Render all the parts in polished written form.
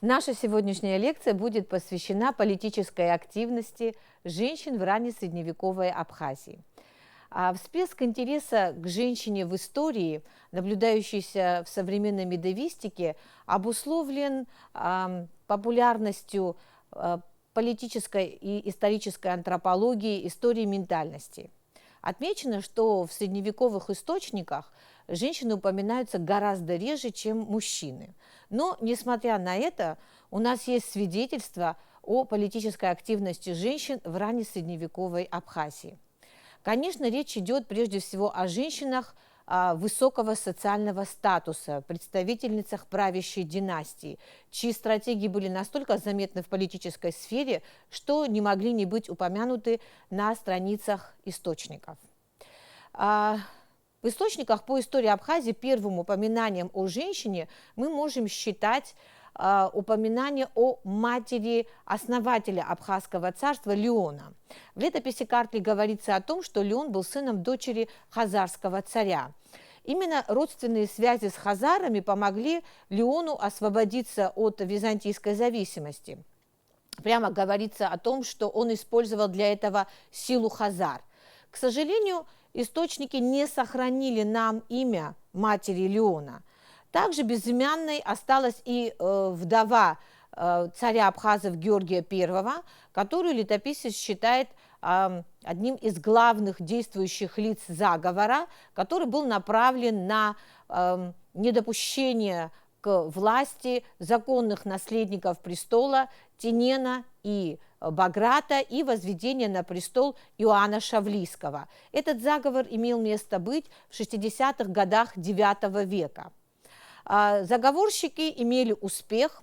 Наша сегодняшняя лекция будет посвящена политической активности женщин в раннесредневековой Абхазии. Всплеск интереса к женщине в истории, наблюдающийся в современной медовистике, обусловлен популярностью политической и исторической антропологии, истории ментальности. Отмечено, что в средневековых источниках женщины упоминаются гораздо реже, чем мужчины. Но, несмотря на это, у нас есть свидетельства о политической активности женщин в раннесредневековой Абхазии. Конечно, речь идет прежде всего о женщинах высокого социального статуса, представительницах правящей династии, чьи стратегии были настолько заметны в политической сфере, что не могли не быть упомянуты на страницах источников. В источниках по истории Абхазии первым упоминанием о женщине мы можем считать упоминание о матери основателя Абхазского царства Леона. В летописи Картли говорится о том, что Леон был сыном дочери хазарского царя. Именно родственные связи с хазарами помогли Леону освободиться от византийской зависимости. Прямо говорится о том, что он использовал для этого силу хазар. К сожалению, источники не сохранили нам имя матери Леона. Также безымянной осталась и вдова царя абхазов Георгия I, которую летописец считает одним из главных действующих лиц заговора, который был направлен на недопущение к власти законных наследников престола Тинена и Баграта и возведение на престол Иоанна Шавлийского. Этот заговор имел место быть в 60-х годах IX века. Заговорщики имели успех,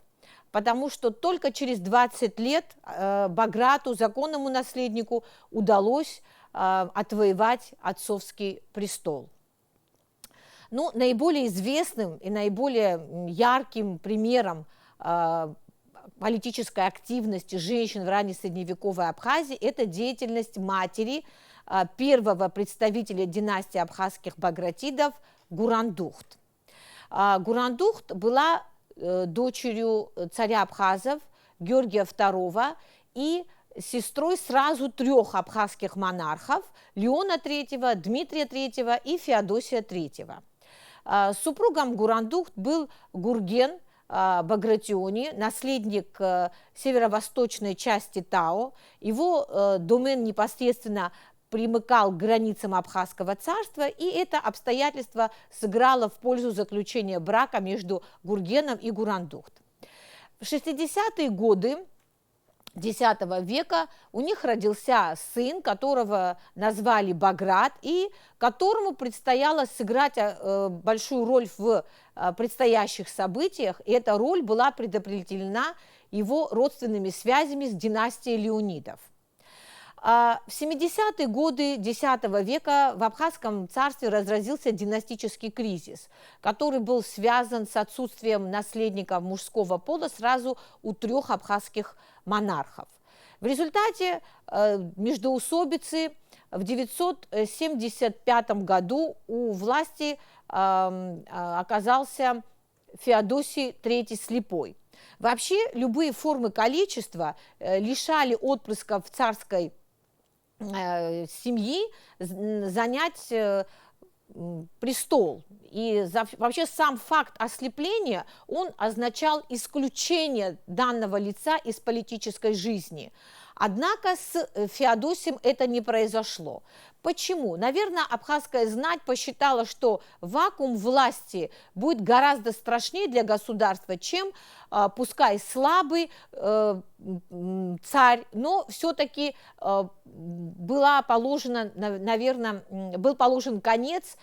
потому что только через 20 лет Баграту, законному наследнику, удалось отвоевать отцовский престол. Ну, наиболее известным и наиболее ярким примером политической активности женщин в раннесредневековой Абхазии это деятельность матери первого представителя династии абхазских багратидов Гурандухт. Гурандухт была дочерью царя абхазов Георгия II и сестрой сразу трех абхазских монархов – Леона III, Дмитрия III и Феодосия III. Супругом Гурандухт был Гурген Багратиони, наследник северо-восточной части Тао. Его домен непосредственно примыкал к границам Абхазского царства, и это обстоятельство сыграло в пользу заключения брака между Гургеном и Гурандухт. В 60-е годы X века у них родился сын, которого назвали Баграт, и которому предстояло сыграть большую роль в предстоящих событиях, и эта роль была предопределена его родственными связями с династией Леонидов. В 70-е годы X века в Абхазском царстве разразился династический кризис, который был связан с отсутствием наследников мужского пола сразу у трех абхазских монархов. В результате междоусобицы в 975 году у власти оказался Феодосий III Слепой. Вообще любые формы калечества лишали отпрысков царской семьи занять престол. И вообще сам факт ослепления, он означал исключение данного лица из политической жизни. Однако с Феодосием это не произошло. Почему? Наверное, абхазская знать посчитала, что вакуум власти будет гораздо страшнее для государства, чем, пускай слабый царь, но все-таки был положен конец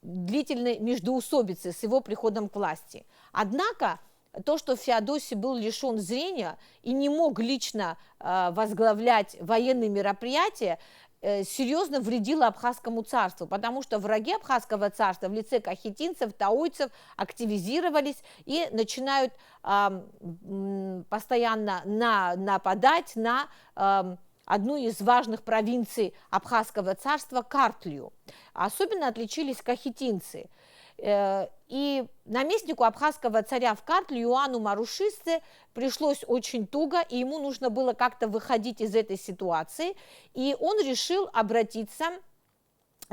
длительной междоусобицы с его приходом к власти. Однако то, что Феодосий был лишен зрения и не мог лично возглавлять военные мероприятия, серьезно вредило Абхазскому царству, потому что враги Абхазского царства в лице кахетинцев, таойцев активизировались и начинают постоянно нападать на одну из важных провинций Абхазского царства – Картлию. Особенно отличились кахетинцы. И наместнику абхазского царя в Картле Иоанну Марушисце пришлось очень туго, и ему нужно было как-то выходить из этой ситуации. И он решил обратиться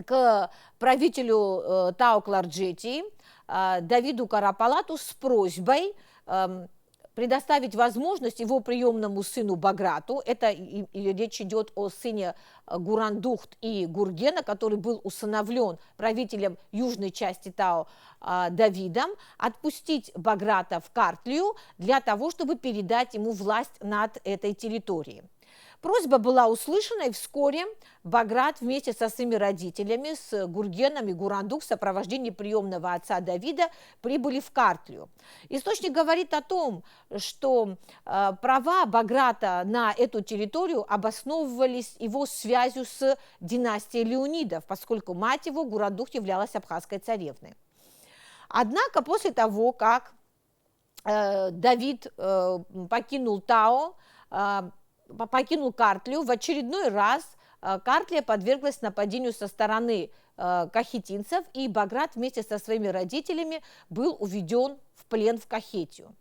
к правителю Тао-Кларджетии Давиду Карапалату с просьбой предоставить возможность его приемному сыну Баграту, это речь идет о сыне Гурандухт и Гургена, который был усыновлен правителем южной части Тао Давидом, отпустить Баграта в Картлию для того, чтобы передать ему власть над этой территорией. Просьба была услышана, и вскоре Баграт вместе со своими родителями, с Гургеном и Гурандух в сопровождении приемного отца Давида прибыли в Картлию. Источник говорит о том, что права Баграта на эту территорию обосновывались его связью с династией Леонидов, поскольку мать его, Гурандух, являлась абхазской царевной. Однако после того, как Давид покинул Тао, покинул Картлию, в очередной раз Картлия подверглась нападению со стороны кахетинцев, и Баграт вместе со своими родителями был уведен в плен в Кахетию.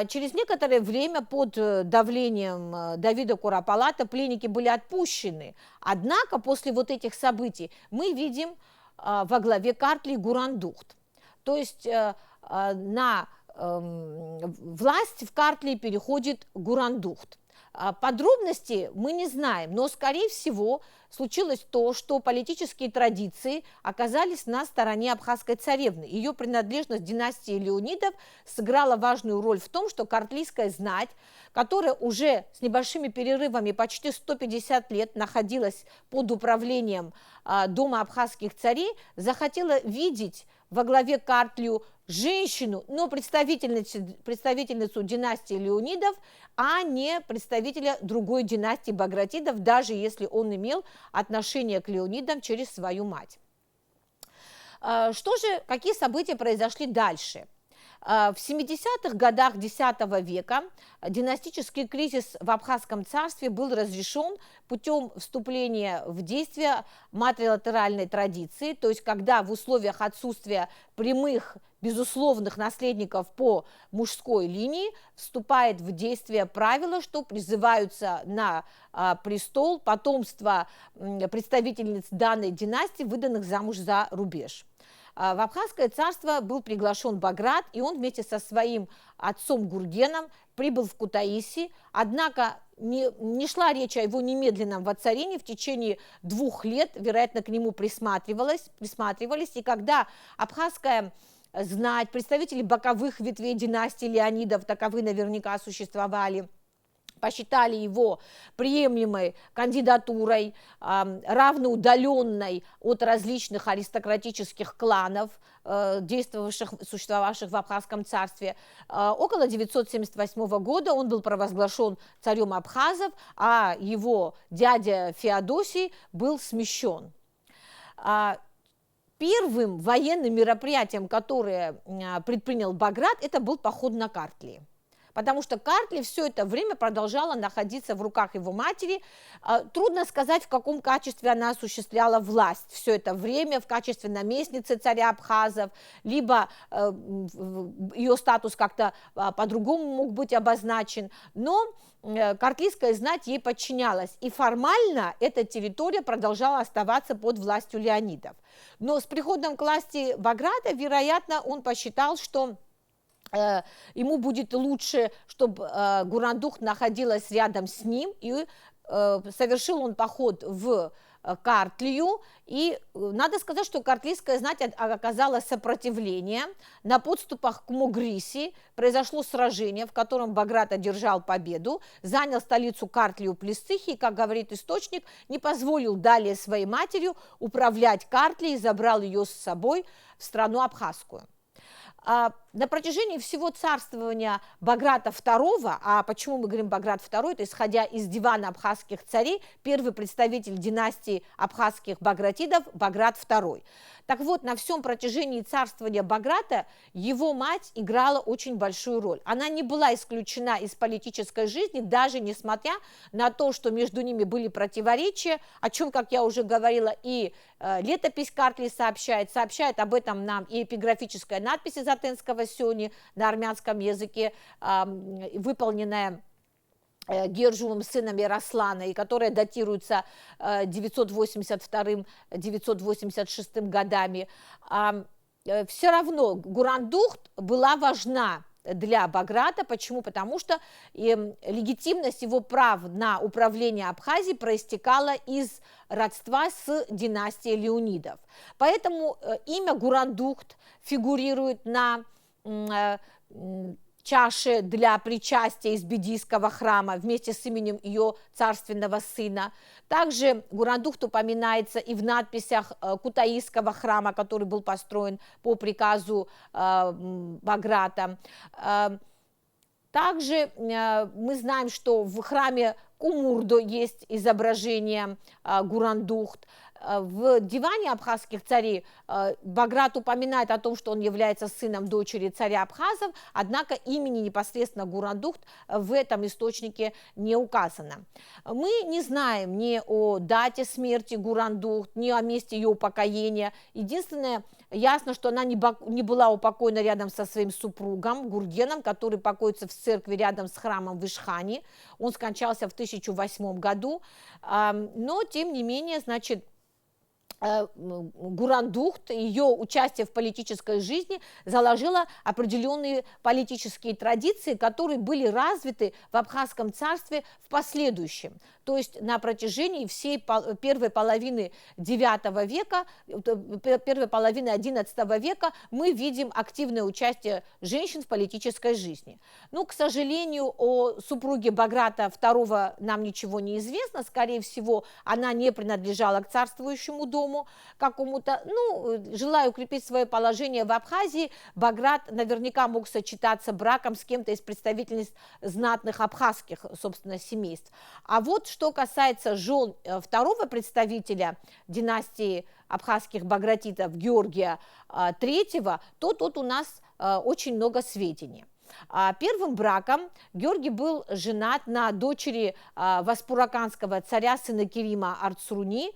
Через некоторое время под давлением Давида Куропалата пленники были отпущены. Однако после вот этих событий мы видим во главе Картлии Гурандухт. То есть на власть в Картлии переходит Гурандухт. Подробности мы не знаем, но, скорее всего, случилось то, что политические традиции оказались на стороне абхазской царевны. Ее принадлежность к династии Леонидов сыграла важную роль в том, что картлийская знать, которая уже с небольшими перерывами почти 150 лет находилась под управлением дома абхазских царей, захотела видеть во главе Картлию женщину, но представительницу династии Леонидов, а не представителя другой династии Багратидов, даже если он имел отношение к Леонидам через свою мать. Какие события произошли дальше? В 70-х годах X века династический кризис в Абхазском царстве был разрешен путем вступления в действие матрилатеральной традиции, то есть когда в условиях отсутствия прямых безусловных наследников по мужской линии вступает в действие правило, что призываются на престол потомство представительниц данной династии, выданных замуж за рубеж. В Абхазское царство был приглашен Баграт, и он вместе со своим отцом Гургеном прибыл в Кутаиси, однако не шла речь о его немедленном воцарении. В течение 2 лет, вероятно, к нему присматривались, и когда абхазская знать, представители боковых ветвей династии Леонидов, таковы наверняка существовали, посчитали его приемлемой кандидатурой, равноудаленной от различных аристократических кланов, существовавших в Абхазском царстве. Около 978 года он был провозглашен царем абхазов, а его дядя Феодосий был смещен. Первым военным мероприятием, которое предпринял Баграт, это был поход на Картлии. Потому что Картлия все это время продолжала находиться в руках его матери. Трудно сказать, в каком качестве она осуществляла власть все это время, в качестве наместницы царя абхазов, либо ее статус как-то по-другому мог быть обозначен. Но картлийская знать ей подчинялась, и формально эта территория продолжала оставаться под властью Леонидов. Но с приходом к власти Баграта, вероятно, он посчитал, что ему будет лучше, чтобы Гурандух находилась рядом с ним, и совершил он поход в Картлию, и надо сказать, что картлийская знать оказала сопротивление. На подступах к Мугриси произошло сражение, в котором Баграт одержал победу, занял столицу Картлию Плесцихи, и, как говорит источник, не позволил далее своей матерью управлять Картлией и забрал ее с собой в страну абхазскую. На протяжении всего царствования Баграта II, а почему мы говорим Баграт II, это исходя из дивана абхазских царей, первый представитель династии абхазских багратидов Баграт II. Так вот, на всем протяжении царствования Баграта его мать играла очень большую роль. Она не была исключена из политической жизни, даже несмотря на то, что между ними были противоречия, о чем, как я уже говорила, и летопись Картли сообщает об этом нам и эпиграфическая надпись из Атенского Сёни на армянском языке, выполненная Гержумом, сыном Ярослана, и которая датируется 982-986 годами. Все равно Гурандухт была важна для Баграта. Почему? Потому что легитимность его прав на управление Абхазией проистекала из родства с династией Леонидов. Поэтому имя Гурандухт фигурирует на чаше для причастия из Бедийского храма вместе с именем ее царственного сына. Также Гурандухт упоминается и в надписях Кутаисского храма, который был построен по приказу Баграта. Также мы знаем, что в храме Кумурдо есть изображение Гурандухт. В диване абхазских царей Баграт упоминает о том, что он является сыном дочери царя абхазов, однако имени непосредственно Гурандухт в этом источнике не указано. Мы не знаем ни о дате смерти Гурандухт, ни о месте ее упокоения. Единственное, ясно, что она не была упокоена рядом со своим супругом Гургеном, который покоится в церкви рядом с храмом в Ишхане. Он скончался в 1008 году, но тем не менее, значит, Гурандухт, ее участие в политической жизни заложило определенные политические традиции, которые были развиты в Абхазском царстве в последующем. То есть на протяжении всей первой половины IX века, первой половины XI века мы видим активное участие женщин в политической жизни. Но, к сожалению, о супруге Баграта II нам ничего не известно. Скорее всего, она не принадлежала к царствующему дому какому-то. Желая укрепить свое положение в Абхазии, Баграт наверняка мог сочетаться браком с кем-то из представительниц знатных абхазских, собственно, семейств. А вот что касается жен второго представителя династии абхазских багратитов Георгия III, то тут у нас очень много сведений. Первым браком Георгий был женат на дочери васпураканского царя Сенакерима Арцруни.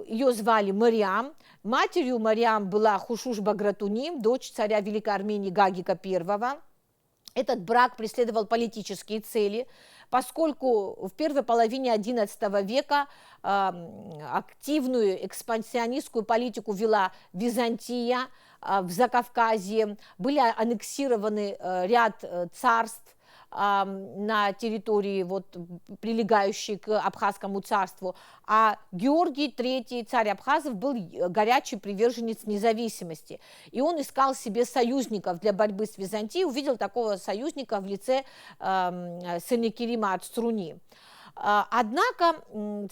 Ее звали Мариам. Матерью Мариам была Хушуш Багратуни, дочь царя Великой Армении Гагика I. Этот брак преследовал политические цели, поскольку в первой половине XI века активную экспансионистскую политику вела Византия в Закавказье, были аннексированы ряд царств на территории, прилегающей к Абхазскому царству, а Георгий III, царь абхазов, был горячий приверженец независимости, и он искал себе союзников для борьбы с Византией, увидел такого союзника в лице Сенакерима Арцруни. Однако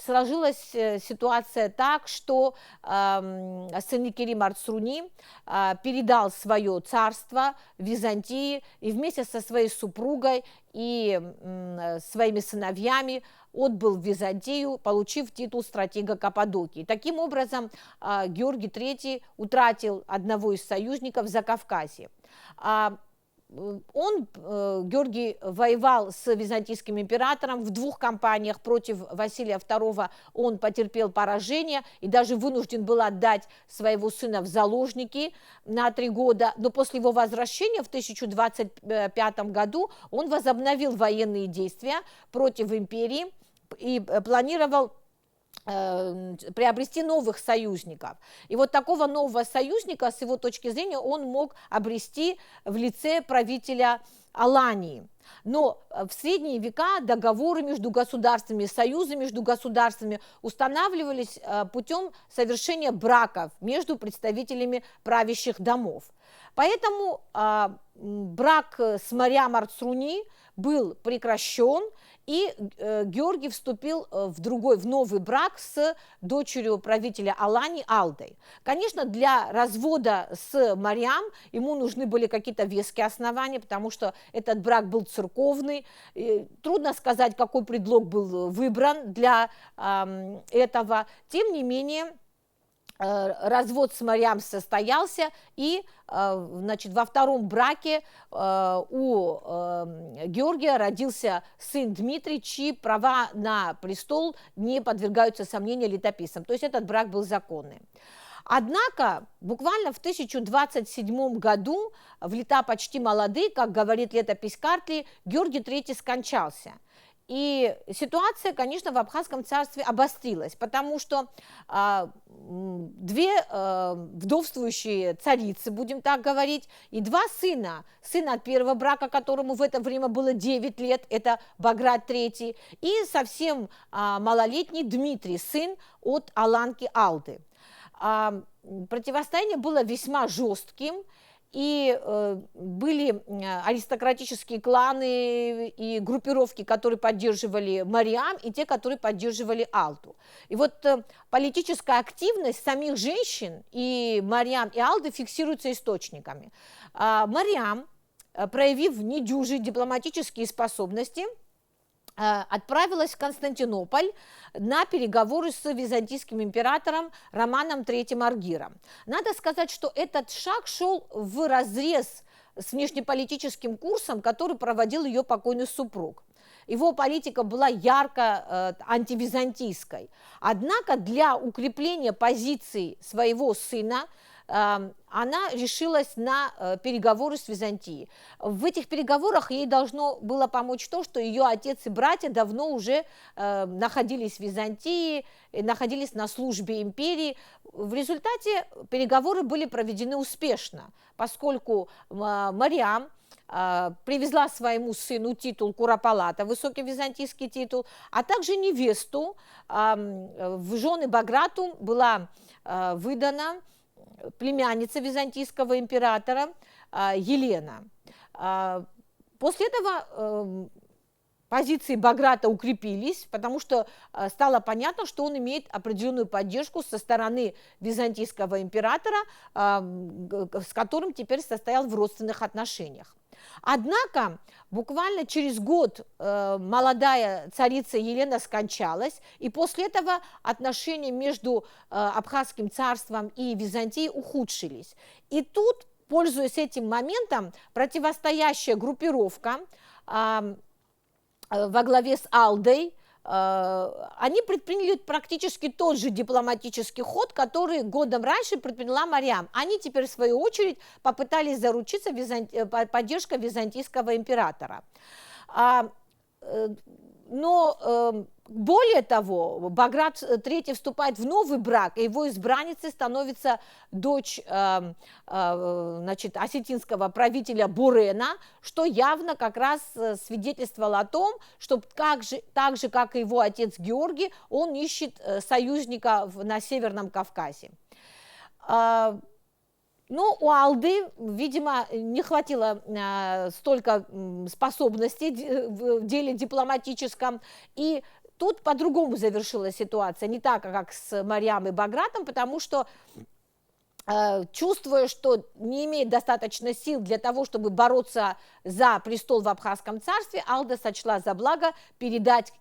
сложилась ситуация так, что Сенакерим Арцруни передал свое царство Византии и вместе со своей супругой и своими сыновьями отбыл в Византию, получив титул стратега Каппадокии. Таким образом, Георгий III утратил одного из союзников в Закавказье. Георгий воевал с византийским императором в двух кампаниях против Василия II. Он потерпел поражение и даже вынужден был отдать своего сына в заложники на 3 года. Но после его возвращения в 1025 году он возобновил военные действия против империи и планировал приобрести новых союзников. И вот такого нового союзника, с его точки зрения, он мог обрести в лице правителя Алании. Но в средние века договоры между государствами, союзы между государствами устанавливались путем совершения браков между представителями правящих домов. Поэтому брак с Мариам Арцруни был прекращен, и Георгий вступил в новый брак с дочерью правителя Алании Алдой. Конечно, для развода с Мариам ему нужны были какие-то веские основания, потому что этот брак был церковный. И трудно сказать, какой предлог был выбран для этого. Тем не менее, развод с Мариам состоялся, и значит, во втором браке у Георгия родился сын Дмитрий, чьи права на престол не подвергаются сомнению летописцам. То есть этот брак был законный. Однако буквально в 1027 году, в лета почти молодые, как говорит летопись Картли, Георгий III скончался. И ситуация, конечно, в Абхазском царстве обострилась, потому что две вдовствующие царицы, будем так говорить, и два сына. Сын от первого брака, которому в это время было 9 лет, это Баграт III, и совсем малолетний Дмитрий, сын от Аланки Алды. Противостояние было весьма жестким, и были аристократические кланы и группировки, которые поддерживали Мариам, и те, которые поддерживали Алду. И вот политическая активность самих женщин и Мариам, и Алды фиксируется источниками. Мариам, проявив недюжие дипломатические способности, отправилась в Константинополь на переговоры с византийским императором Романом III Аргиром. Надо сказать, что этот шаг шел вразрез с внешнеполитическим курсом, который проводил ее покойный супруг. Его политика была ярко антивизантийской. Однако для укрепления позиций своего сына она решилась на переговоры с Византией. В этих переговорах ей должно было помочь то, что ее отец и братья давно уже находились в Византии, находились на службе империи. В результате переговоры были проведены успешно, поскольку Мариам привезла своему сыну титул Куропалата, высокий византийский титул, а также невесту. В жены Баграту была выдана племянница византийского императора Елена. После этого позиции Баграта укрепились, потому что стало понятно, что он имеет определенную поддержку со стороны византийского императора, с которым теперь состоял в родственных отношениях. Однако буквально через год молодая царица Елена скончалась, и после этого отношения между Абхазским царством и Византией ухудшились. И тут, пользуясь этим моментом, противостоящая группировка во главе с Алдой, они предприняли практически тот же дипломатический ход, который годом раньше предприняла Мариам. Они теперь, в свою очередь, попытались заручиться поддержкой византийского императора. Но более того, Баграт III вступает в новый брак, и его избранницей становится дочь значит, осетинского правителя Бурена, что явно как раз свидетельствовало о том, что так же, как и его отец Георгий, он ищет союзника на Северном Кавказе. Но у Алды, видимо, не хватило столько способностей в деле дипломатическом, и тут по-другому завершилась ситуация, не так, как с Мариам и Багратом, потому что, чувствуя, что не имеет достаточно сил для того, чтобы бороться за престол в Абхазском царстве, Алда сочла за благо передать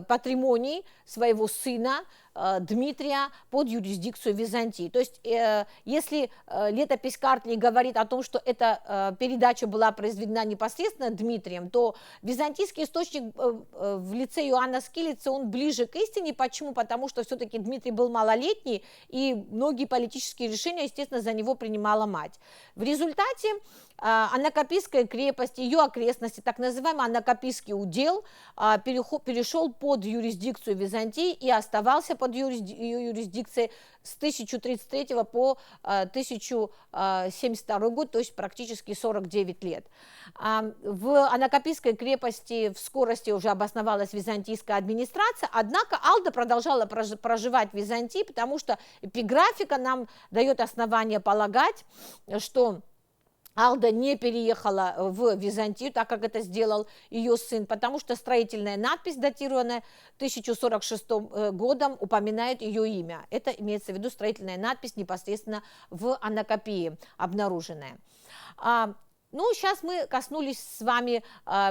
патримоний своего сына Дмитрия под юрисдикцию Византии. То есть, если летопись Картли говорит о том, что эта передача была произведена непосредственно Дмитрием, то византийский источник в лице Иоанна Скилица, он ближе к истине. Почему? Потому что все-таки Дмитрий был малолетний, и многие политические решения, естественно, за него принимала мать. В результате Анакапийская крепость, ее окрестности, так называемый Анакапийский удел, перешел под юрисдикцию Византии и оставался под ее юрисдикцией с 1033 по 1072 год, то есть практически 49 лет. В Анакапийской крепости в скорости уже обосновалась византийская администрация, однако Алда продолжала проживать в Византии, потому что эпиграфика нам дает основание полагать, что Алда не переехала в Византию, так как это сделал ее сын, потому что строительная надпись, датированная 1046 годом, упоминает ее имя. Это имеется в виду строительная надпись непосредственно в Анакапии обнаруженная. Ну, сейчас мы коснулись с вами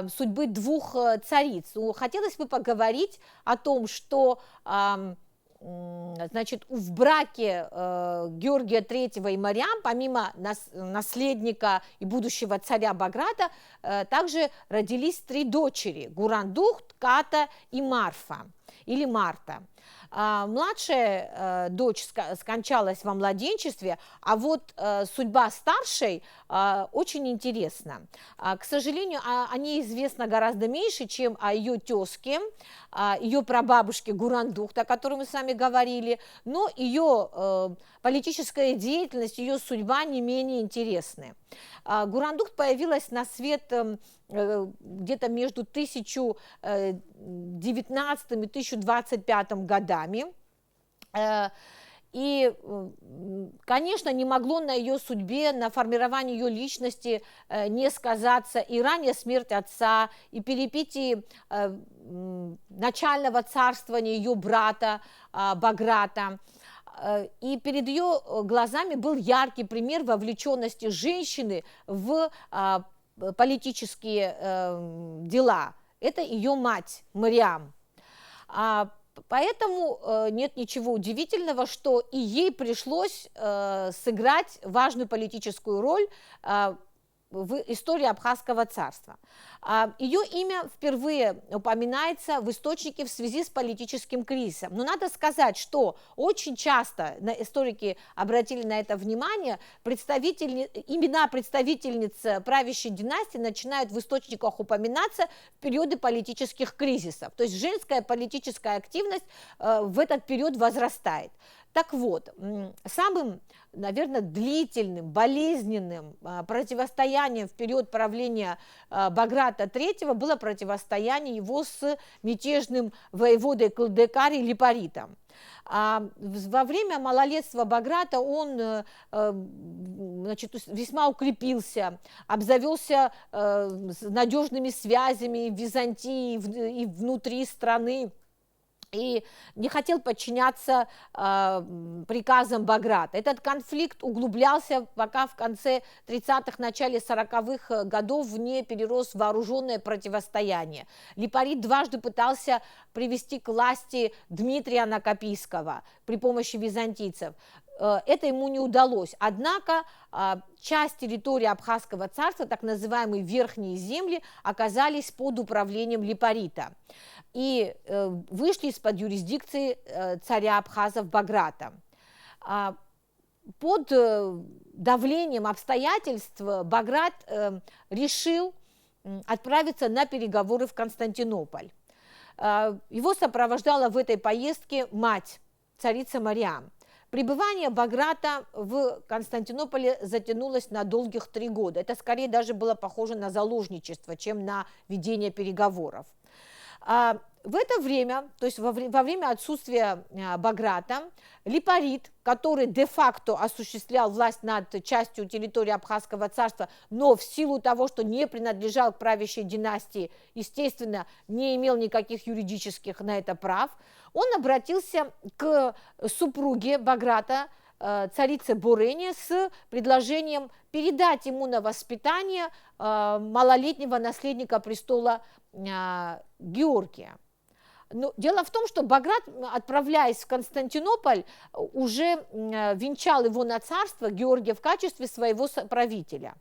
судьбы двух цариц. Хотелось бы поговорить о том, что значит, в браке Георгия III и Мариам, помимо наследника и будущего царя Баграта, также родились 3 дочери – Гурандухт, Ката и Марфа, или Марта. Младшая дочь скончалась во младенчестве, а вот судьба старшей очень интересна. К сожалению, о ней известно гораздо меньше, чем о ее тезке, ее прабабушке Гурандухт, о которой мы с вами говорили, но ее политическая деятельность, ее судьба не менее интересны. Гурандухт появилась на свет где-то между 1019 и 1025 годами. И, конечно, не могло на ее судьбе, на формировании ее личности не сказаться и ранняя смерть отца, и перипетии начального царствования ее брата Баграта. И перед ее глазами был яркий пример вовлеченности женщины в политические дела. Это ее мать Мариам. Поэтому нет ничего удивительного, что и ей пришлось сыграть важную политическую роль в истории Абхазского царства. Ее имя впервые упоминается в источнике в связи с политическим кризисом. Но надо сказать, что очень часто историки обратили на это внимание, имена представительниц правящей династии начинают в источниках упоминаться в периоды политических кризисов. То есть женская политическая активность в этот период возрастает. Так вот, самым, наверное, длительным, болезненным противостоянием в период правления Баграта III было противостояние его с мятежным воеводой Кылдекари Липаритом. Во время малолетства Баграта он значит, весьма укрепился, обзавелся надежными связями в Византии и внутри страны, и не хотел подчиняться приказам Баграта. Этот конфликт углублялся, пока в конце 30-х, начале 40-х годов не перерос в вооруженное противостояние. Липарит дважды пытался привести к власти Дмитрия Анакапийского при помощи византийцев. Это ему не удалось. Однако часть территории Абхазского царства, так называемые верхние земли, оказались под управлением Липарита и вышли из-под юрисдикции царя абхазов Баграта. Под давлением обстоятельств Баграт решил отправиться на переговоры в Константинополь. Его сопровождала в этой поездке мать, царица Мариам. Пребывание Баграта в Константинополе затянулось на долгих 3 года. Это скорее даже было похоже на заложничество, чем на ведение переговоров. В это время, то есть во время отсутствия Баграта, Липарит, который де-факто осуществлял власть над частью территории Абхазского царства, но в силу того, что не принадлежал к правящей династии, естественно, не имел никаких юридических на это прав, он обратился к супруге Баграта, царице Бурене, с предложением передать ему на воспитание малолетнего наследника престола Георгия. Но дело в том, что Баграт, отправляясь в Константинополь, уже венчал его на царство Георгия в качестве своего правителя.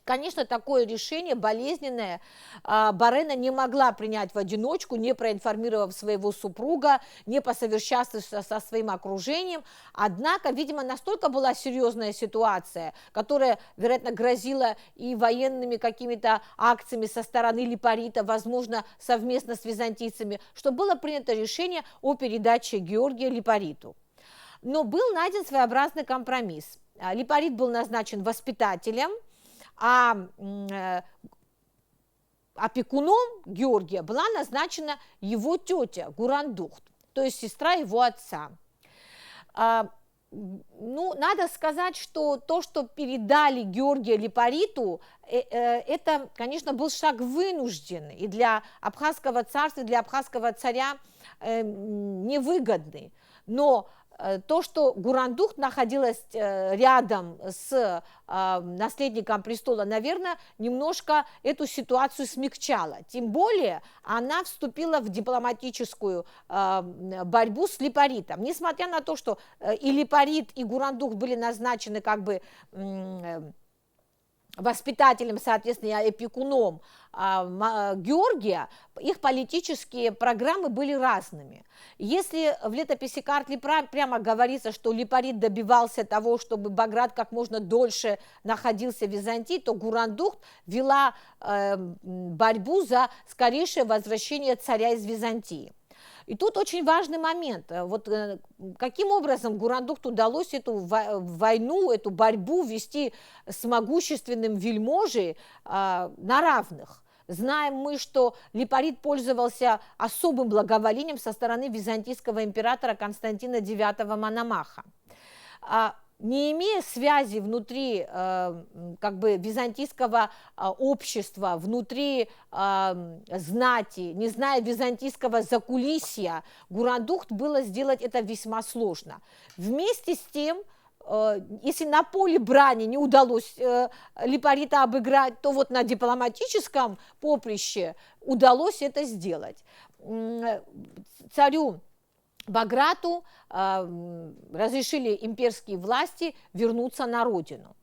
Конечно, такое решение болезненное Борена не могла принять в одиночку, не проинформировав своего супруга, не посовершавшись со своим окружением. Однако, видимо, настолько была серьезная ситуация, которая, вероятно, грозила и военными какими-то акциями со стороны Липарита, возможно, совместно с византийцами, что было принято решение о передаче Георгия Липариту. Но был найден своеобразный компромисс. Липарит был назначен воспитателем, а опекуном Георгия была назначена его тетя Гурандухт, то есть сестра его отца. Ну, надо сказать, что то, что передали Георгию Липариту, это, конечно, был шаг вынужденный и для Абхазского царства, и для Абхазского царя невыгодный. Но то, что Гурандух находилась рядом с наследником престола, наверное, немножко эту ситуацию смягчало. Тем более она вступила в дипломатическую борьбу с Липаритом. Несмотря на то, что и Липарит, и Гурандух были назначены как бы воспитателем, соответственно, опекуном Георгия, их политические программы были разными. Если в летописи Картли прямо говорится, что Липарит добивался того, чтобы Баграт как можно дольше находился в Византии, то Гурандух вела борьбу за скорейшее возвращение царя из Византии. И тут очень важный момент. Вот каким образом Гурандухту удалось эту войну, эту борьбу вести с могущественным вельможей на равных? Знаем мы, что Липарит пользовался особым благоволением со стороны византийского императора Константина IX Мономаха. Не имея связи внутри как бы византийского общества, внутри знати, не зная византийского закулисья, Гурандухт было сделать это весьма сложно. Вместе с тем, если на поле брани не удалось Липарита обыграть, то вот на дипломатическом поприще удалось это сделать. Царю Баграту разрешили имперские власти вернуться на родину.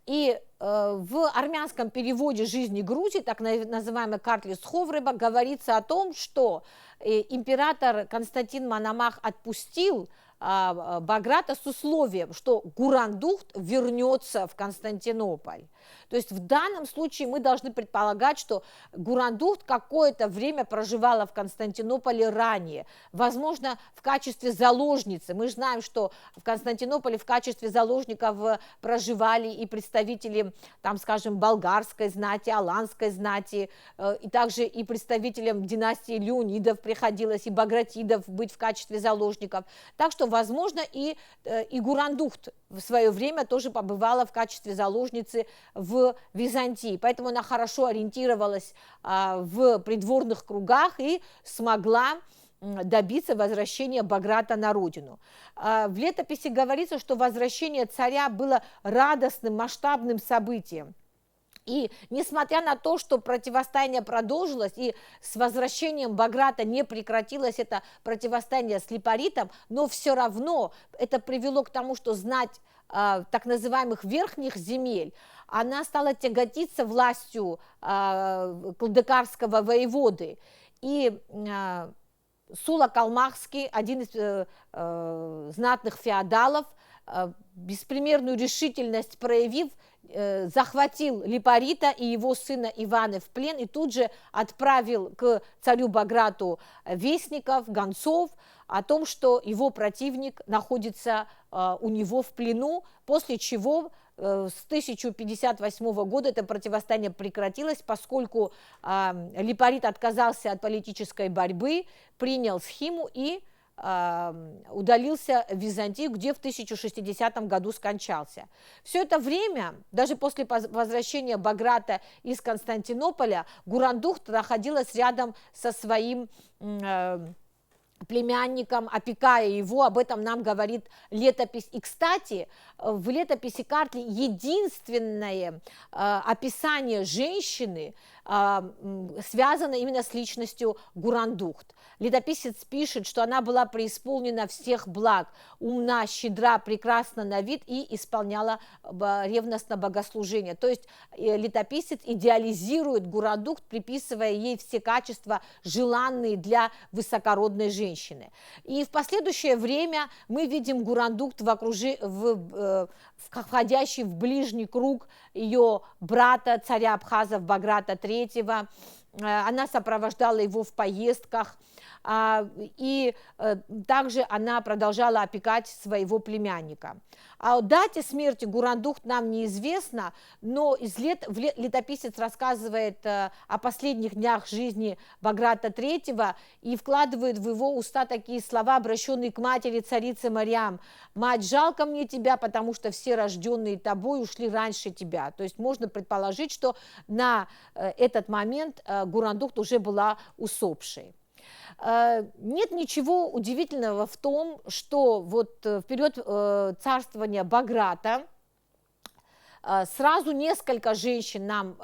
И в армянском переводе «Жизни Грузии», так называемый Картлис Ховреба, говорится о том, что император Константин Мономах отпустил Баграта с условием, что Гурандухт вернется в Константинополь. То есть в данном случае мы должны предполагать, что Гурандухт какое-то время проживала в Константинополе ранее, возможно, в качестве заложницы. Мы знаем, что в Константинополе в качестве заложников проживали и представители, там, скажем, болгарской знати, аланской знати, и также и представителям династии Леонидов приходилось, и Багратидов быть в качестве заложников. Так что, возможно, и Гурандухт в свое время тоже побывала в качестве заложницы в Византии. Поэтому она хорошо ориентировалась в придворных кругах и смогла добиться возвращения Баграта на родину. В летописи говорится, что возвращение царя было радостным, масштабным событием. И несмотря на то, что противостояние продолжилось, и с возвращением Баграта не прекратилось это противостояние с Липаритом, но все равно это привело к тому, что знать так называемых верхних земель, она стала тяготиться властью калдыкарского воеводы. И Сула Калмахский, один из знатных феодалов, беспримерную решительность проявив, захватил Липарита и его сына Ивана в плен и тут же отправил к царю Баграту вестников, гонцов о том, что его противник находится у него в плену, после чего с 1058 года это противостояние прекратилось, поскольку Липарит отказался от политической борьбы, принял схиму и удалился в Византию, где в 1060 году скончался. Все это время, даже после возвращения Баграта из Константинополя, Гурандухт находилась рядом со своим племянником, опекая его, об этом нам говорит летопись. И, кстати, в летописи Картли единственное описание женщины связано именно с личностью Гурандухт. Летописец пишет, что она была преисполнена всех благ, умна, щедра, прекрасна на вид и исполняла ревностно богослужение. То есть летописец идеализирует Гурандухт, приписывая ей все качества, желанные для высокородной женщины. И в последующее время мы видим Гурандухт входящий в ближний круг ее брата, царя Абхазов Баграта III, она сопровождала его в поездках, и также она продолжала опекать своего племянника. О дате смерти Гурандухт нам неизвестно, но летописец рассказывает о последних днях жизни Баграта III и вкладывает в его уста такие слова, обращенные к матери царицы Марьям: «Мать, жалко мне тебя, потому что все рожденные тобой ушли раньше тебя». То есть можно предположить, что на этот момент Гурандухт уже была усопшей. Нет ничего удивительного в том, что вот в период царствования Баграта сразу несколько женщин нам,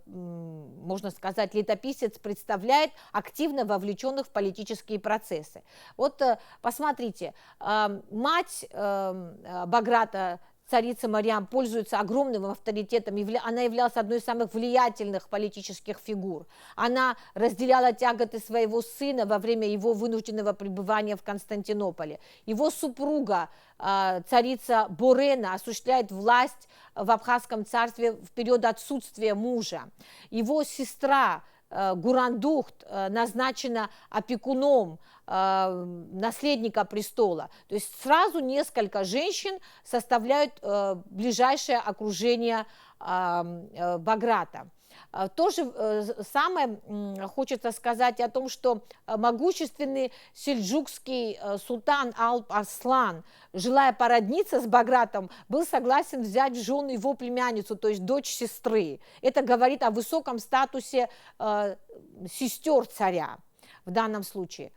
можно сказать, летописец представляет активно вовлеченных в политические процессы. Вот посмотрите, мать Баграта, царица Марьям, пользуется огромным авторитетом, она являлась одной из самых влиятельных политических фигур. Она разделяла тяготы своего сына во время его вынужденного пребывания в Константинополе. Его супруга, царица Борена, осуществляет власть в Абхазском царстве в период отсутствия мужа. Его сестра Гурандухт назначена опекуном наследника престола. То есть сразу несколько женщин составляют ближайшее окружение Баграта. То же самое хочется сказать о том, что могущественный сельджукский султан Алп-Арслан, желая породниться с Багратом, был согласен взять в жены его племянницу, то есть дочь сестры. Это говорит о высоком статусе сестер царя в данном случае.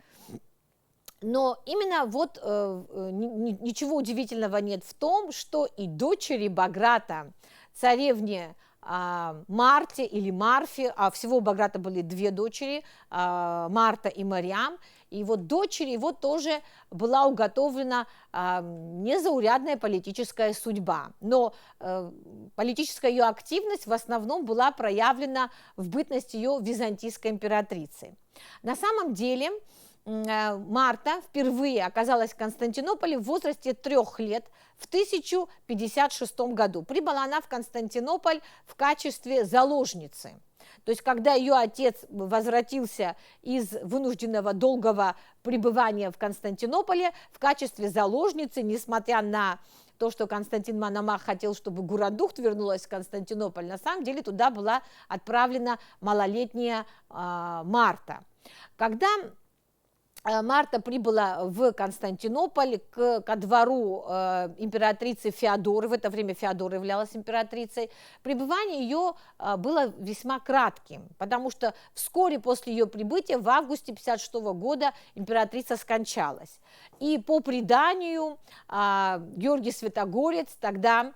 Но именно вот ничего удивительного нет в том, что и дочери Баграта, царевне Марте или Марфе, а всего у Баграта были две дочери, Марта и Марьям, и вот дочери его тоже была уготовлена незаурядная политическая судьба. Но политическая ее активность в основном была проявлена в бытность ее византийской императрицы. На самом деле Марта впервые оказалась в Константинополе в возрасте 3 лет в 1056 году. Прибыла она в Константинополь в качестве заложницы. То есть, когда ее отец возвратился из вынужденного долгого пребывания в Константинополе в качестве заложницы, несмотря на то, что Константин Мономах хотел, чтобы Гурандухт вернулась в Константинополь, на самом деле туда была отправлена малолетняя Марта. Когда Марта прибыла в Константинополь ко двору императрицы Феодоры, в это время Феодора являлась императрицей, пребывание ее было весьма кратким, потому что вскоре после ее прибытия, в августе 1956 года, императрица скончалась. И по преданию Георгий Святогорец тогда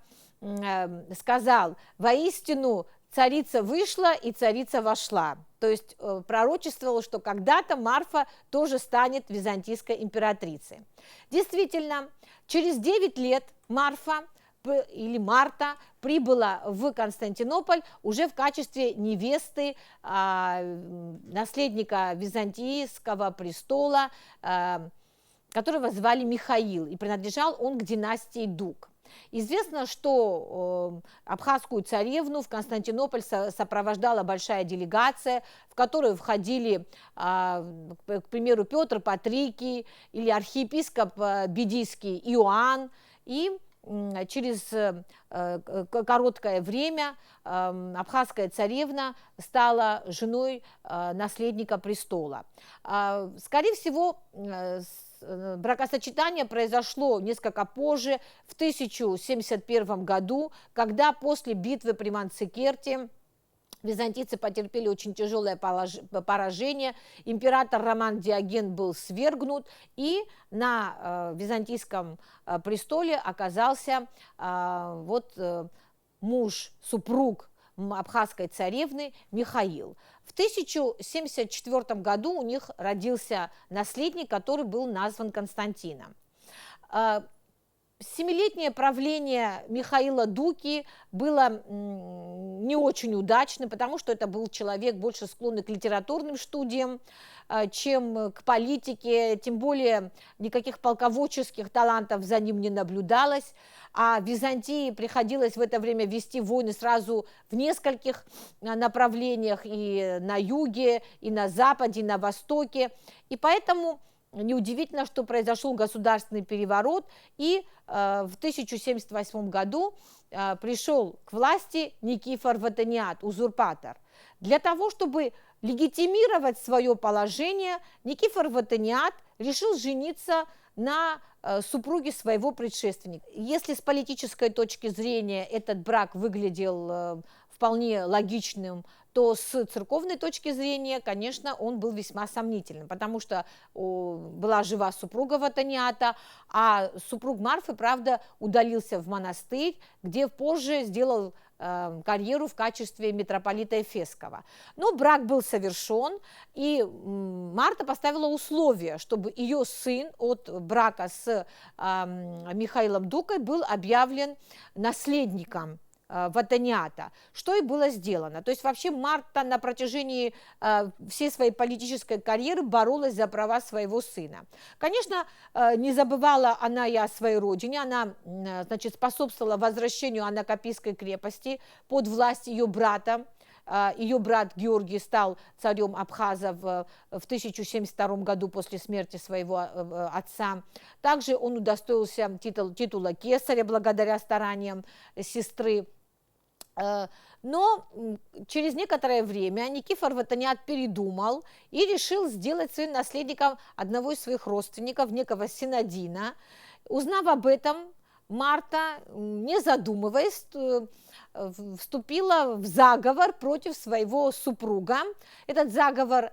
сказал: «Воистину царица вышла и царица вошла». То есть пророчествовало, что когда-то Марфа тоже станет византийской императрицей. Действительно, через 9 лет Марфа или Марта прибыла в Константинополь уже в качестве невесты наследника византийского престола, которого звали Михаил, и принадлежал он к династии Дуг. Известно, что абхазскую царевну в Константинополь сопровождала большая делегация, в которую входили, к примеру, Петр Патрикий или архиепископ Бедийский Иоанн. И через короткое время абхазская царевна стала женой наследника престола. Скорее всего, бракосочетание произошло несколько позже, в 1071 году, когда после битвы при Манцикерте византийцы потерпели очень тяжелое поражение, император Роман Диоген был свергнут, и на византийском престоле оказался муж, супруг абхазской царевны Михаил. В 1074 году у них родился наследник, который был назван Константином. Семилетнее правление Михаила Дуки было не очень удачным, потому что это был человек, больше склонный к литературным студиям, чем к политике, тем более никаких полководческих талантов за ним не наблюдалось, а Византии приходилось в это время вести войны сразу в нескольких направлениях, и на юге, и на западе, и на востоке, и поэтому неудивительно, что произошел государственный переворот, и в 1078 году пришел к власти Никифор Ватаниат, узурпатор. Для того, чтобы легитимировать свое положение, Никифор Ватаниат решил жениться на супруге своего предшественника. Если с политической точки зрения этот брак выглядел вполне логичным, то с церковной точки зрения, конечно, он был весьма сомнительным, потому что была жива супруга Ватаниата, а супруг Марфы, правда, удалился в монастырь, где позже сделал карьеру в качестве митрополита Эфесского. Но брак был совершен, и Марта поставила условие, чтобы ее сын от брака с Михаилом Дукой был объявлен наследником Ватаниата, что и было сделано. То есть вообще Марта на протяжении всей своей политической карьеры боролась за права своего сына. Конечно, не забывала она и о своей родине, она, значит, способствовала возвращению Анакапийской крепости под власть ее брата. Ее брат Георгий стал царем Абхазов в 1072 году после смерти своего отца. Также он удостоился титула кесаря благодаря стараниям сестры. Но через некоторое время Никифор Ватаниат передумал и решил сделать своим наследником одного из своих родственников, некого Синадина. Узнав об этом, Марта, не задумываясь, вступила в заговор против своего супруга. Этот заговор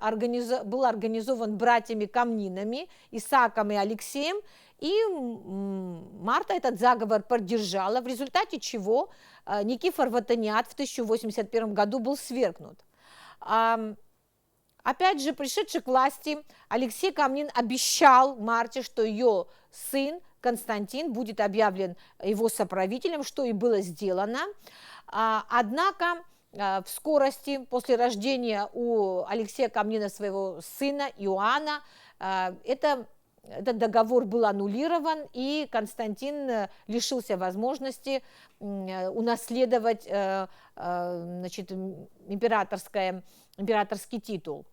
был организован братьями Комнинами, Исааком и Алексеем, и Марта этот заговор поддержала, в результате чего Никифор Ватаниат в 1081 году был свергнут. Опять же, пришедший к власти, Алексей Комнин обещал Марте, что ее сын Константин будет объявлен его соправителем, что и было сделано. Однако в скорости, после рождения у Алексея Комнина своего сына Иоанна, этот договор был аннулирован, и Константин лишился возможности унаследовать, значит, императорский титул.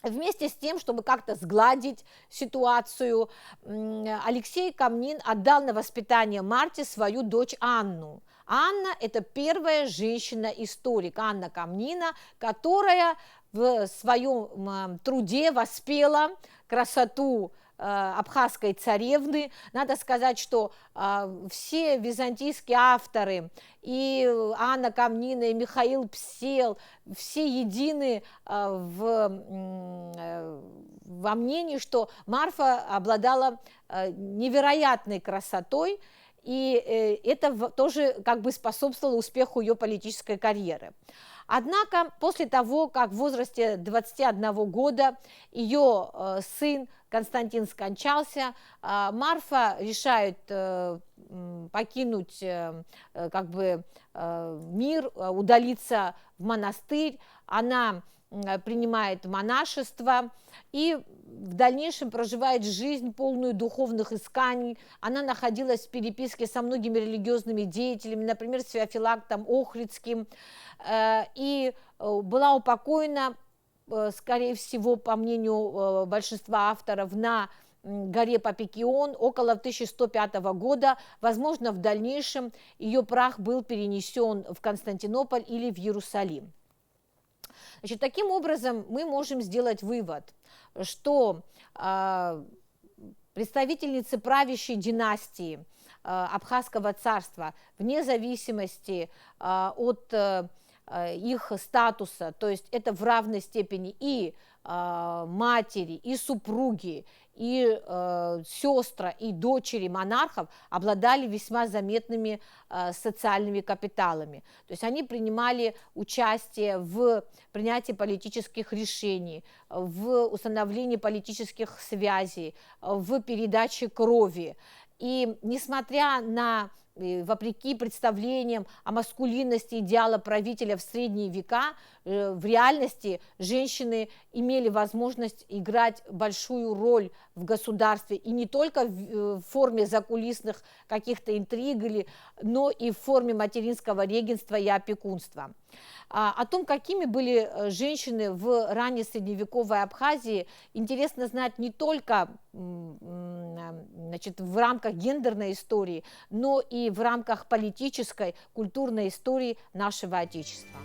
Вместе с тем, чтобы как-то сгладить ситуацию, Алексей Комнин отдал на воспитание Марте свою дочь Анну. Анна – это первая женщина-историк, Анна Комнина, которая в своем труде воспела красоту абхазской царевны. Надо сказать, что все византийские авторы, и Анна Комнина, и Михаил Псел, все едины во мнении, что Марфа обладала невероятной красотой, и это тоже как бы способствовало успеху ее политической карьеры. Однако после того, как в возрасте 21 года ее сын Константин скончался, Марфа решает покинуть как бы мир, удалиться в монастырь. Она принимает монашество и в дальнейшем проживает жизнь, полную духовных исканий. Она находилась в переписке со многими религиозными деятелями, например, с Феофилактом Охридским, и была упокоена, скорее всего, по мнению большинства авторов, на горе Папикион около 1105 года. Возможно, в дальнейшем ее прах был перенесен в Константинополь или в Иерусалим. Значит, таким образом, мы можем сделать вывод, что представительницы правящей династии Абхазского царства, вне зависимости от их статуса, то есть это в равной степени и матери, и супруги, и сестры, и дочери монархов обладали весьма заметными социальными капиталами. То есть они принимали участие в принятии политических решений, в установлении политических связей, в передаче крови. И несмотря на, вопреки представлениям о маскулинности идеала правителя в средние века, в реальности женщины имели возможность играть большую роль в государстве, и не только в форме закулисных каких-то интриг, но и в форме материнского регенства и опекунства. О том, какими были женщины в ранней средневековой Абхазии, интересно знать не только значит, в рамках гендерной истории, но и в рамках политической, культурной истории нашего Отечества.